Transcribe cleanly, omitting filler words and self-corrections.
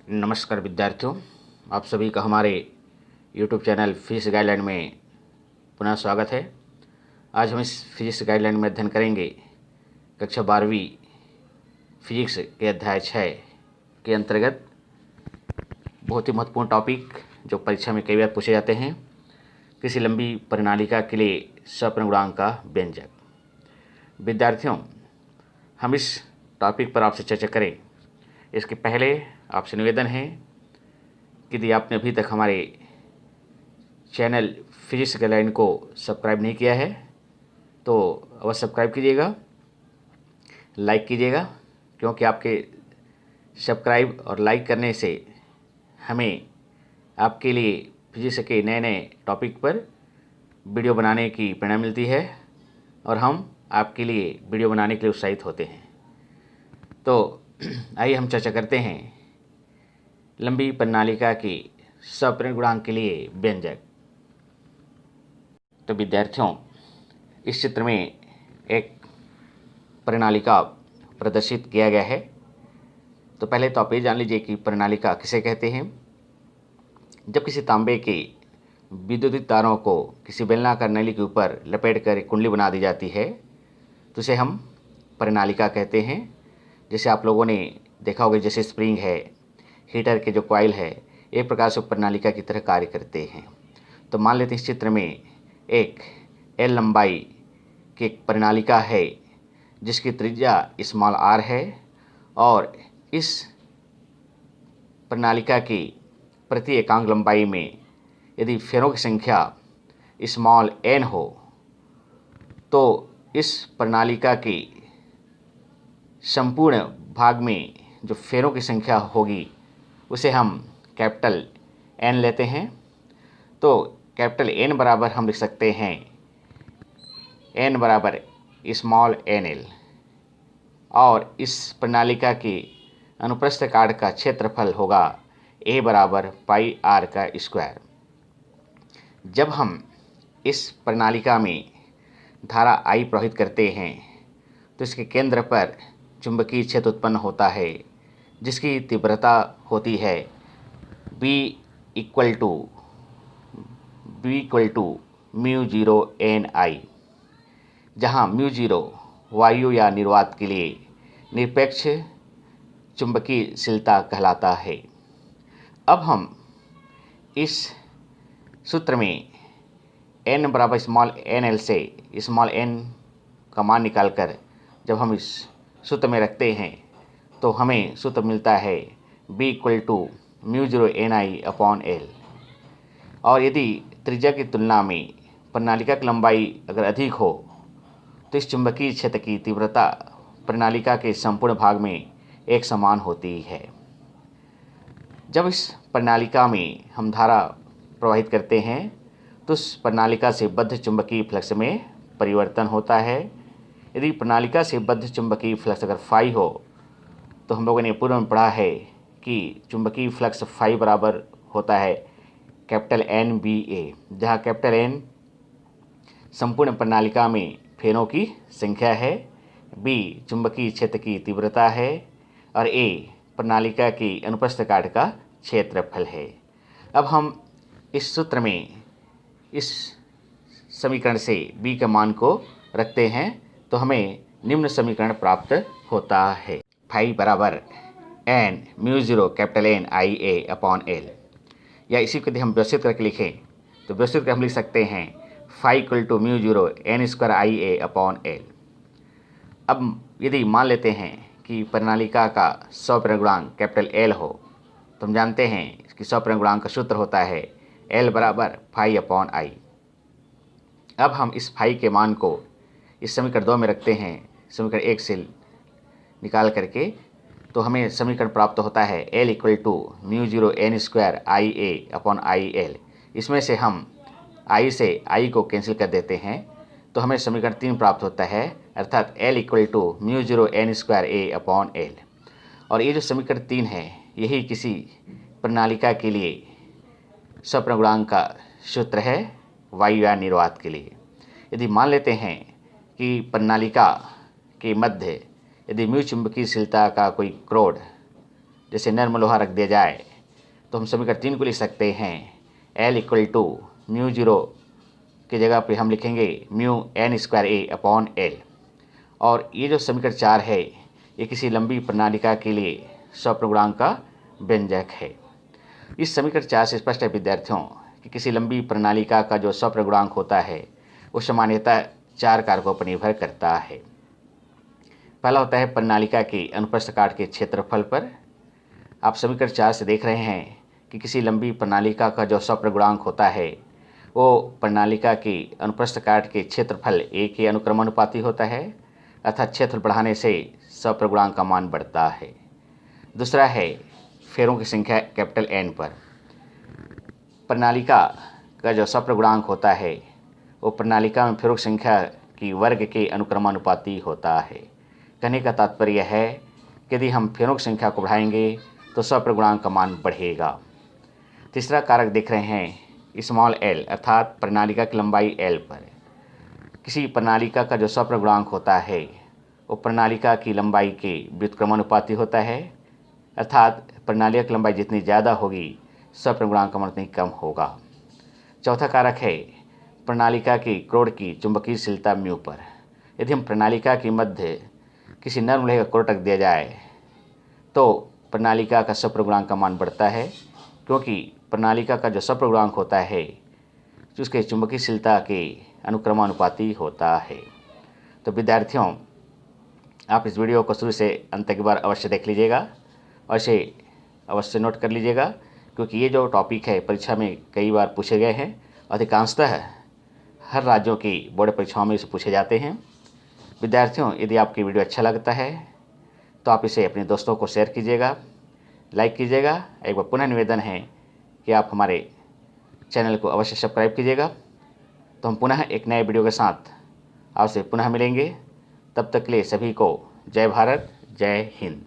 नमस्कार विद्यार्थियों, आप सभी का हमारे YouTube चैनल फिजिक्स गाइडलाइन में पुनः स्वागत है। आज हम इस फिजिक्स गाइडलाइन में अध्ययन करेंगे कक्षा 12वीं फिजिक्स के अध्याय 6 के अंतर्गत बहुत ही महत्वपूर्ण टॉपिक जो परीक्षा में कई बार पूछे जाते हैं, किसी लंबी परिनालिका के लिए स्वप्न गुणांक का व्यंजक। विद्यार्थियों, हम इस टॉपिक पर आपसे चर्चा करें इसके पहले आपसे निवेदन है कि यदि आपने अभी तक हमारे चैनल फिजिक्स गाइडलाइन को सब्सक्राइब नहीं किया है तो अवश्य सब्सक्राइब कीजिएगा, लाइक कीजिएगा, क्योंकि आपके सब्सक्राइब और लाइक करने से हमें आपके लिए फिजिक्स के नए नए टॉपिक पर वीडियो बनाने की प्रेरणा मिलती है और हम आपके लिए वीडियो बनाने के लिए उत्साहित होते हैं। तो आइए हम चर्चा करते हैं लंबी परिनालिका के स्वप्न गुणांक के लिए व्यंजक। तो विद्यार्थियों, इस चित्र में एक परिनालिका प्रदर्शित किया गया है। तो पहले तो आप ये जान लीजिए कि परिनालिका किसे कहते हैं। जब किसी तांबे के विद्युत तारों को किसी बेलनाकार नली के ऊपर लपेट कर एक कुंडली बना दी जाती है तो इसे हम परिनालिका कहते हैं। जैसे आप लोगों ने देखा होगा, जैसे स्प्रिंग है, हीटर के जो कॉइल है, एक प्रकार से परिनालिका की तरह कार्य करते हैं। तो मान लेते हैं इस चित्र में एक एल लंबाई की एक परिनालिका है जिसकी त्रिज्या स्मॉल आर है और इस परिनालिका की प्रति एकांक लंबाई में यदि फेरों की संख्या स्मॉल एन हो तो इस परिनालिका की संपूर्ण भाग में जो फेरों की संख्या होगी उसे हम कैपिटल एन लेते हैं। तो कैपिटल एन बराबर हम लिख सकते हैं एन बराबर स्मॉल एन एल, और इस परिनालिका की अनुप्रस्थ काट का क्षेत्रफल होगा ए बराबर पाई आर का स्क्वायर। जब हम इस परिनालिका में धारा आई प्रवाहित करते हैं तो इसके केंद्र पर चुंबकीय क्षेत्र उत्पन्न होता है जिसकी तीव्रता होती है B equal to mu zero N I, जहाँ म्यू जीरो वायु या निर्वात के लिए निरपेक्ष चुंबकीयशीलता कहलाता है। अब हम इस सूत्र में n बराबर स्मॉल एन एल से स्मॉल n का मान निकालकर जब हम इस सूत्र में रखते हैं तो हमें सूत्र मिलता है B equal to mu zero N I upon L. और यदि त्रिज्या की तुलना में परिनालिका की लंबाई अगर अधिक हो तो इस चुंबकीय क्षेत्र की तीव्रता परिनालिका के संपूर्ण भाग में एक समान होती है। जब इस परिनालिका में हम धारा प्रवाहित करते हैं तो उस परिनालिका से बद्ध चुंबकीय फ्लक्स में परिवर्तन होता है। यदि प्रणालिका से बद्ध चुंबकीय फ्लक्स अगर फाई हो तो हम लोगों ने पूर्व में पढ़ा है कि चुंबकीय फ्लक्स फाई बराबर होता है कैपिटल एन बी ए, जहाँ कैपिटल एन संपूर्ण प्रणालिका में फेरों की संख्या है, बी चुंबकीय क्षेत्र की तीव्रता है और ए प्रणालिका की अनुप्रस्थ काट का क्षेत्रफल है। अब हम इस सूत्र में इस समीकरण से बी के मान को रखते हैं तो हमें निम्न समीकरण प्राप्त होता है। फाई बराबर N mu zero capital N I A upon L, या इसी को यदि हम व्यवस्थित करके लिखें तो व्यवस्थित करके हम लिख सकते हैं phi equal to mu zero N square I A upon L. अब यदि मान लेते हैं कि परिनालिका का स्वप्न गुणांक कैपिटल एल हो तो हम जानते हैं कि स्वप्न गुणांक का सूत्र होता है एल बराबर फाई अपॉन आई। अब हम इस फाई के मान को इस समीकरण 2 में रखते हैं, समीकरण 1 से निकाल करके, तो हमें समीकरण प्राप्त होता है L equal to mu zero N square I A upon I L. इसमें से हम आई से आई को कैंसिल कर देते हैं तो हमें समीकरण 3 प्राप्त होता है, अर्थात L equal to mu zero N square A upon L. और ये जो समीकरण 3 है यही किसी प्रणालिका के लिए स्वप्न गुणांक का सूत्र है वायु या निर्वात के लिए। यदि मान लेते हैं कि प्रणालिका के मध्य यदि म्यू चुंबकीयशीलता का कोई क्रोड जैसे नर्म लोहा रख दिया जाए तो हम समीकरण 3 को लिख सकते हैं L equal to mu zero की जगह पे हम लिखेंगे mu N square A upon L. और ये जो समीकरण 4 है ये किसी लंबी प्रणालिका के लिए स्वप्नगुणांक का व्यंजक है। इस समीकरण 4 से स्पष्ट है विद्यार्थियों कि किसी लंबी प्रणालिका का जो स्वप्नगुणांक होता है वो सामान्यतः 4 कारकों पर निर्भर करता है। पहला होता है प्रणालिका के अनुप्रस्थ काट के क्षेत्रफल पर। आप समीकरण 4 से देख रहे हैं कि किसी लंबी प्रणालिका का जो स्वप्नगुणांक होता है वो प्रणालिका के अनुप्रस्थ काट के क्षेत्रफल a के अनुक्रमानुपाती होता है, अर्थात क्षेत्रफल बढ़ाने से स्वप्नगुणांक का मान बढ़ता है। दूसरा है फेरों की संख्या कैपिटल N पर। प्रणालिका का जो स्वप्नगुणांक होता है वो प्रणालिका में फेरों की संख्या की वर्ग के अनुक्रमानुपाती होता है। कहने का तात्पर्य है कि यदि हम फेरों की संख्या को बढ़ाएंगे तो स्वप्नगुणांक का मान बढ़ेगा। तीसरा कारक देख रहे हैं स्मॉल l, अर्थात प्रणालिका की लंबाई l पर। किसी प्रणालिका का जो स्वप्नगुणांक होता है वो प्रणालिका की लंबाई के व्युत्क्रमानुपाती होता है, अर्थात प्रणालिका की लंबाई जितनी ज़्यादा होगी स्वप्नगुणांक का मान उतनी कम होगा। चौथा कारक है प्रणालिका की कोण की चुंबकीयशीलता म्यू पर। यदि हम प्रणालिका के मध्य किसी नर्म लोहे का कोण रख दिया जाए तो प्रणालिका का स्वप्नगुणांक का मान बढ़ता है, क्योंकि प्रणालिका का जो स्वप्नगुणांक होता है जो उसके चुंबकीयशीलता के अनुक्रमानुपाती होता है। तो विद्यार्थियों, आप इस वीडियो को शुरू से अंत तक बार अवश्य देख लीजिएगा और इसे अवश्य नोट कर लीजिएगा, क्योंकि ये जो टॉपिक है परीक्षा में कई बार पूछे गए हैं। अधिकांशतः हर राज्यों की बोर्ड परीक्षाओं में इसे पूछे जाते हैं। विद्यार्थियों, यदि आपकी वीडियो अच्छा लगता है तो आप इसे अपने दोस्तों को शेयर कीजिएगा, लाइक कीजिएगा। एक बार पुनः निवेदन है कि आप हमारे चैनल को अवश्य सब्सक्राइब कीजिएगा। तो हम पुनः एक नए वीडियो के साथ आपसे पुनः मिलेंगे। तब तक के लिए सभी को जय भारत, जय हिंद।